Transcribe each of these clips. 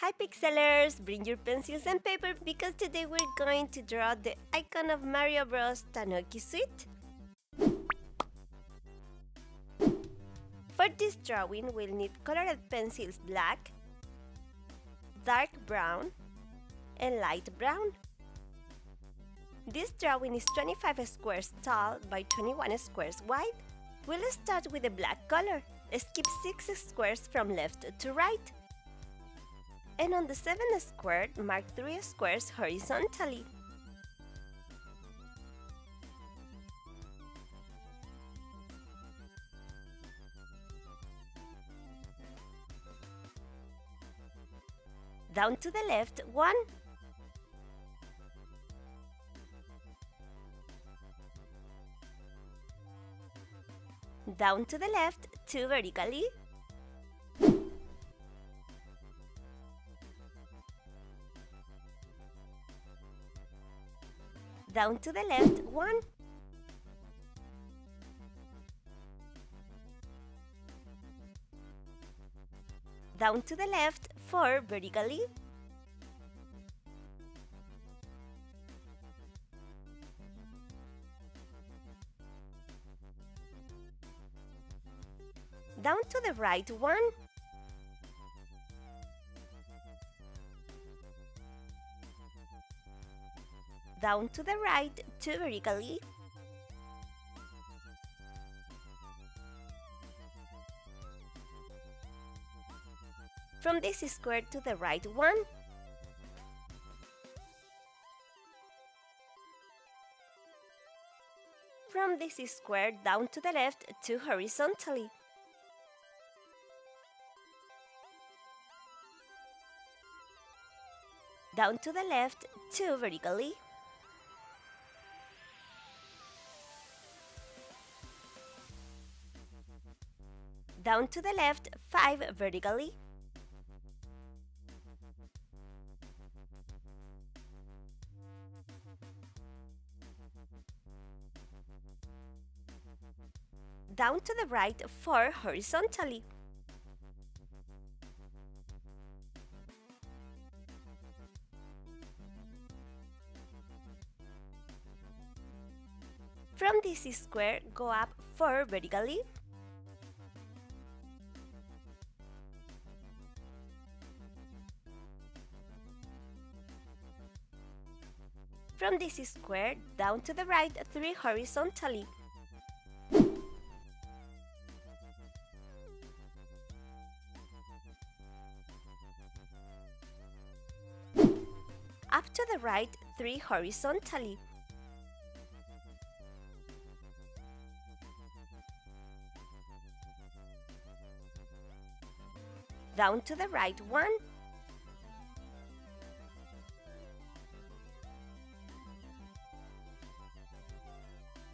Hi Pixelers! Bring your pencils and paper because today we're going to draw the icon of Mario Bros Tanooki suite. For this drawing we'll need colored pencils black, dark brown, and light brown. This drawing is 25 squares tall by 21 squares wide. We'll start with the black color. Skip 6 squares from left to right. And on the 7th square, mark 3 squares horizontally. Down to the left, 1. Down to the left, 2 vertically. Down to the left, 1. Down to the left, 4 vertically. Down to the right, 1. Down to the right, 2 vertically. From this square to the right, 1. From this square down to the left, 2 horizontally. Down to the left, 2 vertically. Down to the left, 5 vertically. Down to the right, 4 horizontally. From this square, go up 4 vertically. From this square, down to the right, 3 horizontally. Up to the right, 3 horizontally. Down to the right, 1.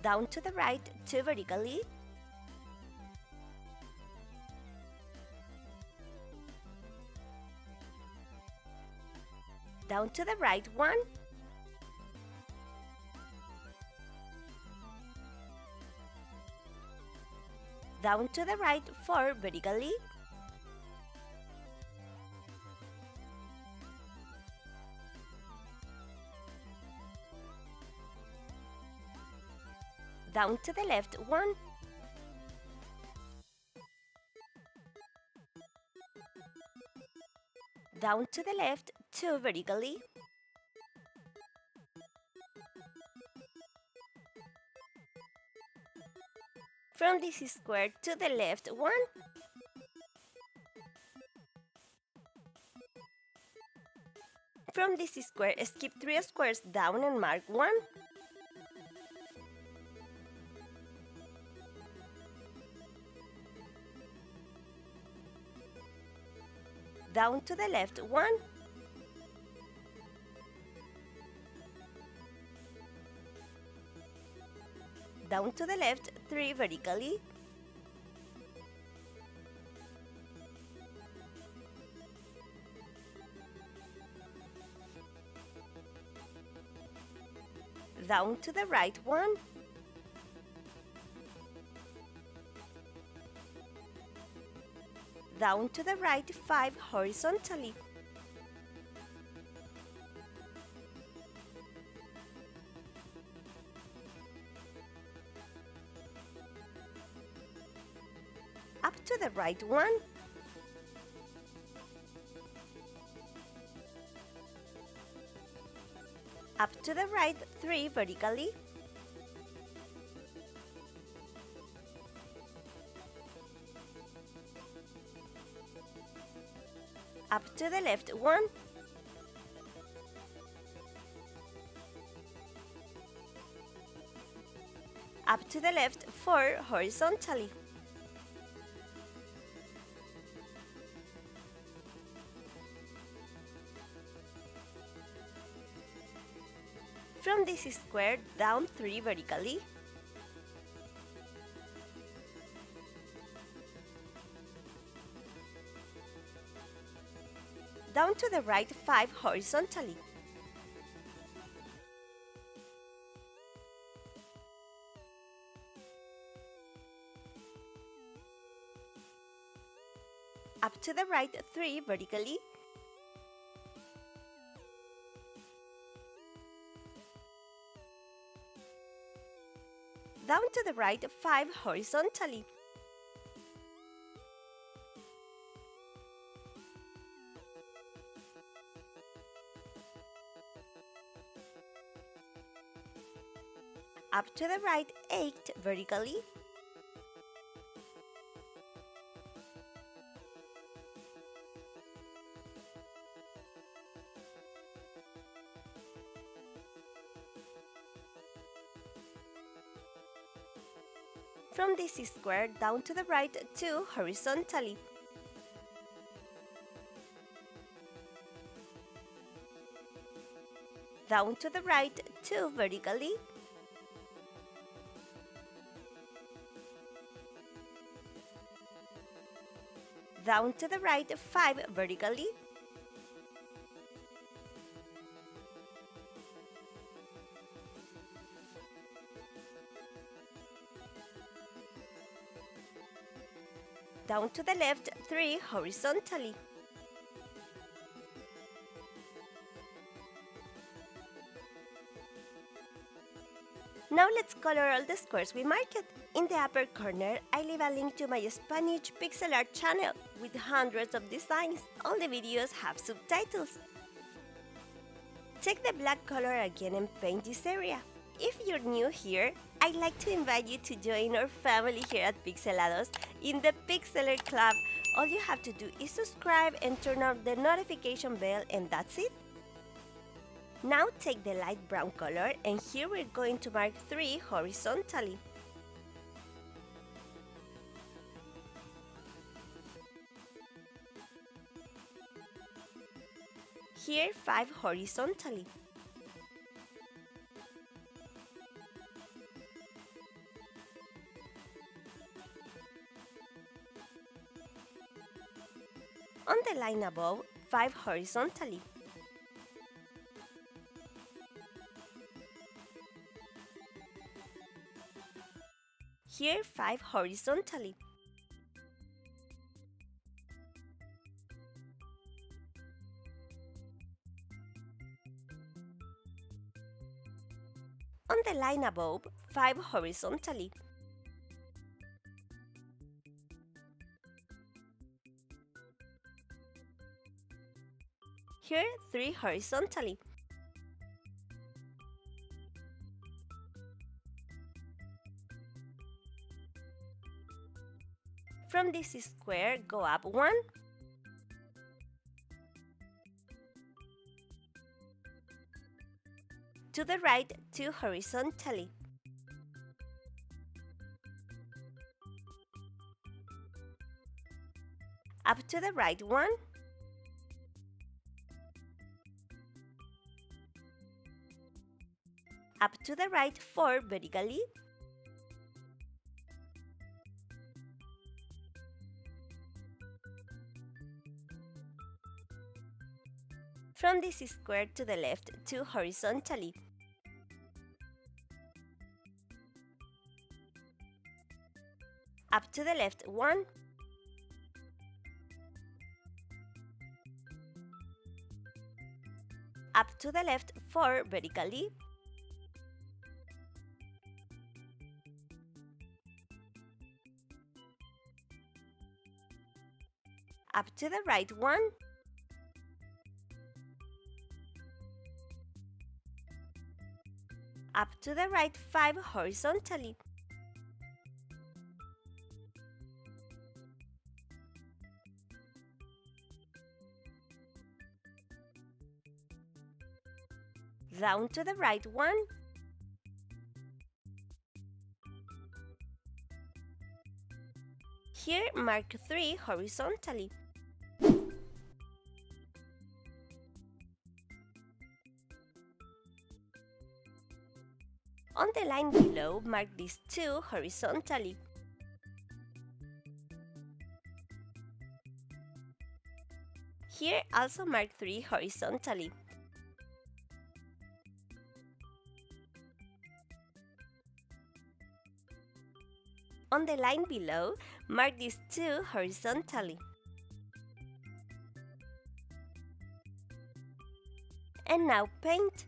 Down to the right, 2 vertically. Down to the right, 1. Down to the right, 4 vertically. Down to the left, 1. Down to the left, 2 vertically. From this square to the left, 1. From this square, skip 3 squares down and mark 1. Down to the left, 1. Down to the left, 3 vertically. Down to the right, 1. Down to the right 5 horizontally. to the right 1. Up to the right 3 vertically. Up to the left 1. Up to the left 4 horizontally. From this square down 3 vertically. Down to the right 5 horizontally. Up to the right 3 vertically. Down to the right 5 horizontally. Up to the right 8 vertically. From this square down to the right 2 horizontally. Down to the right 2 vertically. Down to the right 5 vertically. Down to the left 3 horizontally. Now let's color all the squares we marked. In the upper corner, I leave a link to my Spanish pixel art channel with hundreds of designs. All the videos have subtitles. Take the black color again and paint this area. If you're new here, I'd like to invite you to join our family here at Pixelados in the Pixeler Club. All you have to do is subscribe and turn on the notification bell, and that's it. Now take the light brown color, and here we're going to mark 3 horizontally. Here 5 horizontally. On the line above, 5 horizontally. Here 5 horizontally. On the line above, 5 horizontally. Here 3 horizontally. From this square, go up 1. To the right 2 horizontally. Up to the right 1. Up to the right 4 vertically. From this square to the left 2 horizontally. Up to the left 1. Up to the left 4 vertically. up to the right one, up to the right 5 horizontally, down to the right one, here mark 3 horizontally, on the line below mark these 2 horizontally, here also mark 3 horizontally, on the line below, mark these 2 horizontally. And now paint.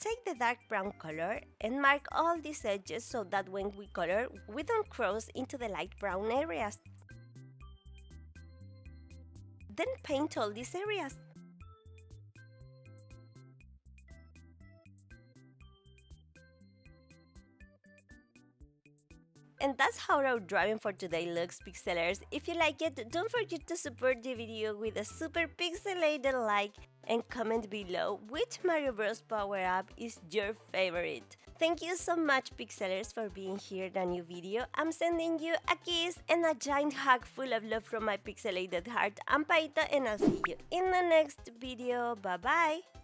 Take the dark brown color and mark all these edges so that when we color, we don't cross into the light brown areas. Then paint all these areas. And that's how our drawing for today looks, Pixelers. If you like it, don't forget to support the video with a super pixelated like and comment below which Mario Bros power-up is your favorite. Thank you so much, Pixelers, for being here in a new video. I'm sending you a kiss and a giant hug full of love from my pixelated heart. I'm Paita and I'll see you in the next video. Bye-bye!